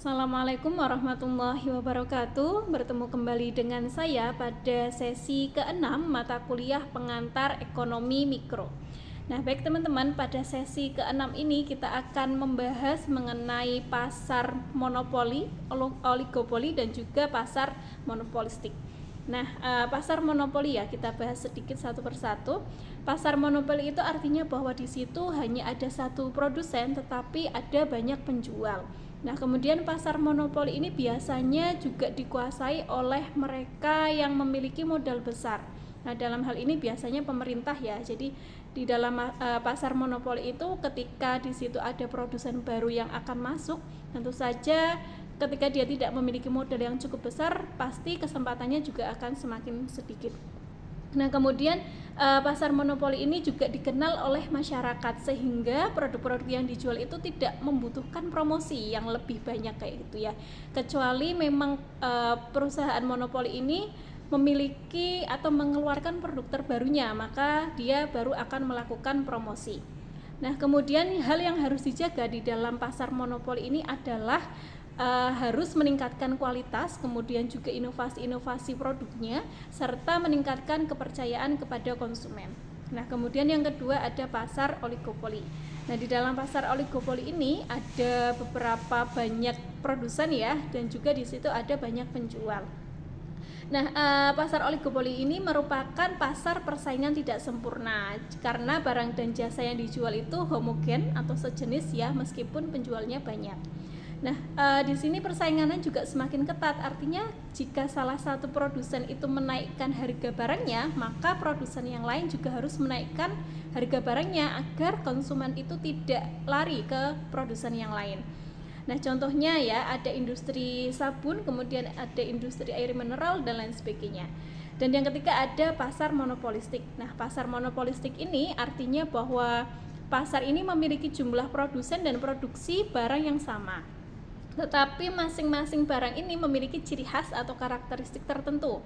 Assalamualaikum warahmatullahi wabarakatuh. Bertemu kembali dengan saya pada sesi ke-6 mata kuliah pengantar ekonomi mikro. Nah, baik teman-teman, pada sesi ke-6 ini kita akan membahas mengenai pasar monopoli, oligopoli dan juga pasar monopolistik. Nah, pasar monopoli ya kita bahas sedikit satu persatu. Pasar monopoli itu artinya bahwa di situ hanya ada satu produsen tetapi ada banyak penjual. Nah, kemudian pasar monopoli ini biasanya juga dikuasai oleh mereka yang memiliki modal besar. Nah, dalam hal ini biasanya pemerintah ya. Jadi di dalam pasar monopoli itu ketika di situ ada produsen baru yang akan masuk, tentu saja ketika dia tidak memiliki modal yang cukup besar, pasti kesempatannya juga akan semakin sedikit. Nah, kemudian pasar monopoli ini juga dikenal oleh masyarakat sehingga produk-produk yang dijual itu tidak membutuhkan promosi yang lebih banyak kayak gitu ya. Kecuali memang perusahaan monopoli ini memiliki atau mengeluarkan produk terbarunya, maka dia baru akan melakukan promosi. Nah, kemudian hal yang harus dijaga di dalam pasar monopoli ini adalah harus meningkatkan kualitas, kemudian juga inovasi-inovasi produknya, serta meningkatkan kepercayaan kepada konsumen. Nah, kemudian yang kedua ada pasar oligopoli. Nah, di dalam pasar oligopoli ini ada beberapa banyak produsen ya, dan juga di situ ada banyak penjual. Nah, pasar oligopoli ini merupakan pasar persaingan tidak sempurna karena barang dan jasa yang dijual itu homogen atau sejenis ya, meskipun penjualnya banyak. Nah, di sini persaingannya juga semakin ketat. Artinya jika salah satu produsen itu menaikkan harga barangnya, maka produsen yang lain juga harus menaikkan harga barangnya agar konsumen itu tidak lari ke produsen yang lain. Nah, contohnya ya ada industri sabun, kemudian ada industri air mineral dan lain sebagainya. Dan yang ketiga ada pasar monopolistik. Nah, pasar monopolistik ini artinya bahwa pasar ini memiliki jumlah produsen dan produksi barang yang sama. Tetapi masing-masing barang ini memiliki ciri khas atau karakteristik tertentu.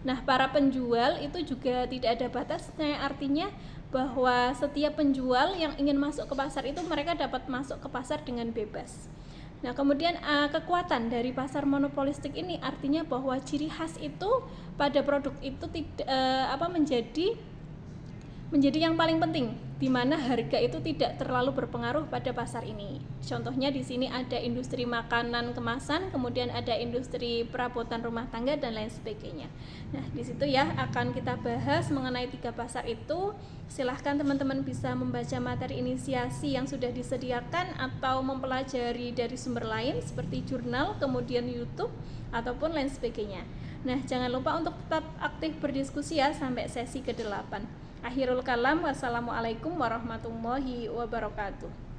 Nah, para penjual itu juga tidak ada batasnya, artinya bahwa setiap penjual yang ingin masuk ke pasar itu mereka dapat masuk ke pasar dengan bebas. Nah, kemudian kekuatan dari pasar monopolistik ini artinya bahwa ciri khas itu pada produk itu menjadi yang paling penting, di mana harga itu tidak terlalu berpengaruh pada pasar ini. Contohnya di sini ada industri makanan kemasan, kemudian ada industri perabotan rumah tangga dan lain sebagainya. Nah, di situ ya akan kita bahas mengenai 3 pasar itu. Silahkan teman-teman bisa membaca materi inisiasi yang sudah disediakan atau mempelajari dari sumber lain seperti jurnal, kemudian YouTube ataupun lain sebagainya. Nah, jangan lupa untuk tetap aktif berdiskusi ya sampai sesi ke-8. Akhirul kalam, wassalamualaikum warahmatullahi wabarakatuh.